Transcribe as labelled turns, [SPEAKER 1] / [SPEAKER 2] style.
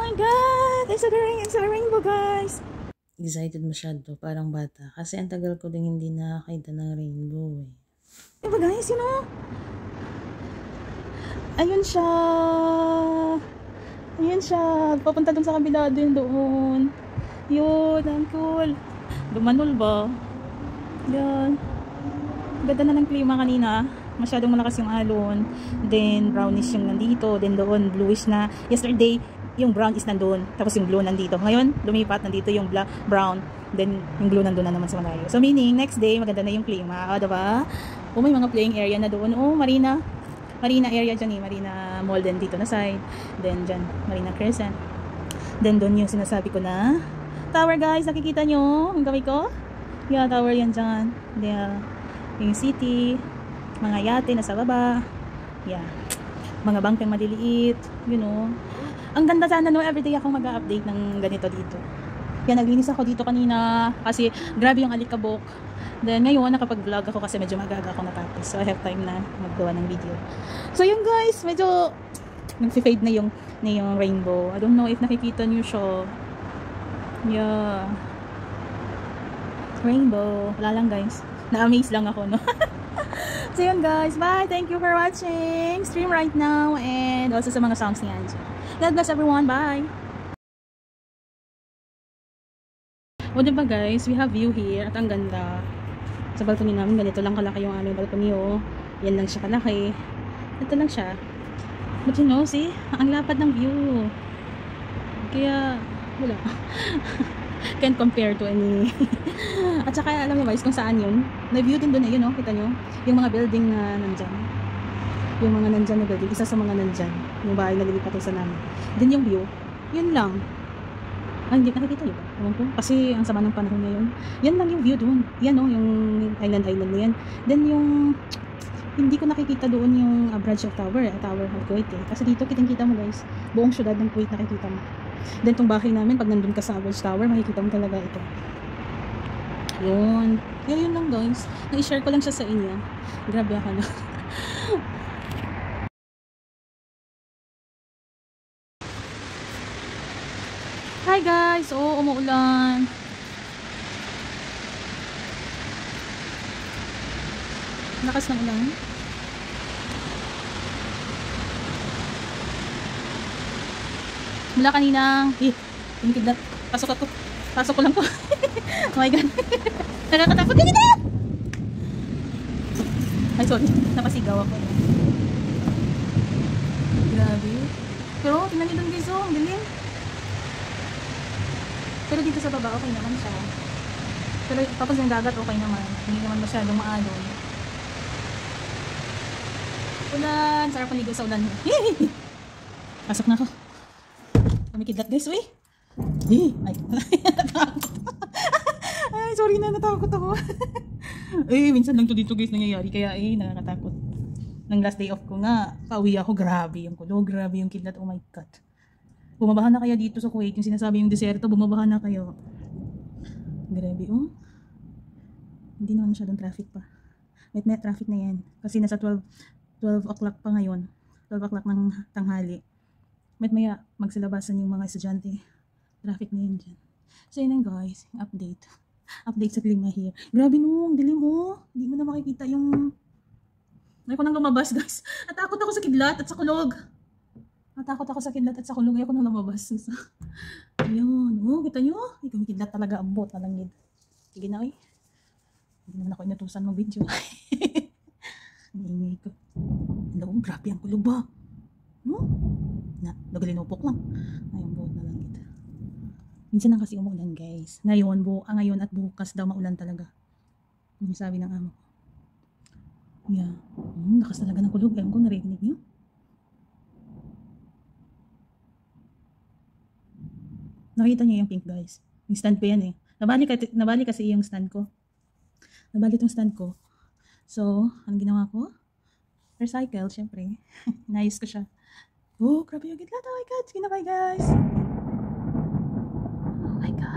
[SPEAKER 1] my God! It's a rainbow, guys! Excited masyado, parang bata. Kasi ang tagal ko din hindi nakakita ng rainbow eh. Diba guys, you know? Ayun siya! Ayun siya! Papunta dun sa kabila din doon. Yun, ang cool. Dumanol ba? Yan. Ganda na ng klima kanina. Masyadong malakas yung alon. Then, brownish yung nandito. Then, doon, bluish na. Yesterday, yung brown is nandun. Tapos yung blue nandito. Ngayon, lumipat. Nandito yung brown. Then, yung blue nandun na naman sa malayo. So, meaning, next day, maganda na yung klima. O, diba? O, may mga playing area na doon. O, Marina area dyan eh. Marina Mall din dito na side. Then, dyan, Marina Crescent. Then, doon yung sinasabi ko na tower, guys. Nakikita nyo? Ang gawin ko? Yeah, tower yan dyan. Then, yung city. Mga yate na sa baba. Yeah. Mga bangkeng maliliit. You know. Ang ganda sana no, everyday akong mag-update ng ganito dito. Yan, naglinis ako dito kanina kasi grabe yung alikabok. Then ngayon nakapag-vlog ako kasi medyo mag-aga ako natapos. So I have time na maggawa ng video. So yun guys, medyo nag-fade na yung rainbow. I don't know if nakikita niyo siya. Yeah. Rainbow. Wala lang guys. Na-amaze lang ako no. So yun guys, bye. Thank you for watching. Stream right now and also sa mga songs ni Angie. God bless everyone. Bye. O diba guys, we have view here at ang ganda. Sa balcony namin, ganito lang kalaki yung aming balcony oh. Yan lang siya kalaki. Ito lang siya. But you know, see? Ang lapad ng view. Kaya, wala. Can't compare to any. At saka alam niyo guys kung saan yun. May view din doon eh, yun oh. Kita nyo? Yung mga building na nandyan. Yung mga nandyan na building, isa sa mga nandyan yung bahay na lilipat sa namin. Then yung view, yun lang. Ay, hindi nakikita yun ba? Kasi ang sama ng panahon ngayon. Yan lang yung view doon. Yan o, yung island na yan. Then yung hindi ko nakikita doon yung Bridge of Tower, Tower of Kuwait eh. Kasi dito kitang-kita mo guys, buong syudad ng Kuwait nakikita mo. Then tong bahay namin, pag nandun ka sa Bridge Tower, makikita mo talaga ito. Yun. Yun lang guys. Na-share ko lang siya sa inyo. Grabe ako na. Hi guys! Oo, umuulan. Lakas ng ulan. Mula kaninang pinikidlat. Pasok ko lang to. Oh my god. Nakakatakot din ito! Ay sorry, napasigaw ako. Grabe. Pero tingnan nyo dun guys oh, ang dilim. Pero dito sa baba, okay naman siya. Pero tapos yung dagat, okay naman. Hindi naman masyadong maalon. Ulan! Sarap paligo sa ulan. Pasok na ako. Kumikidlat guys, uy! Ay, natakot. Ay, sorry na, natakot ako. Minsan lang to dito guys nangyayari. Kaya nakakatakot. Nang last day off ko nga, pauwi ako. Grabe yung kulog, grabe yung kidlat. Oh my god. Bumabaha na kaya dito sa Kuwait, yung sinasabi yung deserto, bumabaha na kayo. Grabe, oh. Hindi naman masyadong traffic pa. May traffic na yan. Kasi nasa 12 o'clock pa ngayon. 12 o'clock ng tanghali. Maya magsilabasan yung mga estudyante. Traffic na yan dyan. So yun lang guys, update. Update sa klima here. Grabe no, ang dilim oh. Hindi mo na makikita yung... Ayoko nang lumabas guys. Natakot ako sa kidlat at sa kulog. Natakot ako sa kidlat at sa kulog. Ayoko nang lumabas. Ayun. Oh, kita nyo? Ikaw may kidlat talaga. Abot na lang yun. Sige na eh. Hindi naman ako inutusan ng video. Ingay ko. Hello, grabe ang kulog ba? No? Nagalinupok lang. Ayun, buot na lang ito. Minsan lang kasi umulan guys. Ngayon at bukas daw maulan talaga. Yung sabi ng amo. Yeah. Lakas talaga ng kulog. Ewan ko, narinig nyo? Nakita niyo yung pink guys. Yung stand ko yan eh. Nabali kasi yung stand ko. Nabali itong stand ko. So, anong ginawa ko? Recycle, syempre. Inayos ko siya. Oh, grabe yung kidlat. Oh my god. Sige na, bye guys. Oh my god.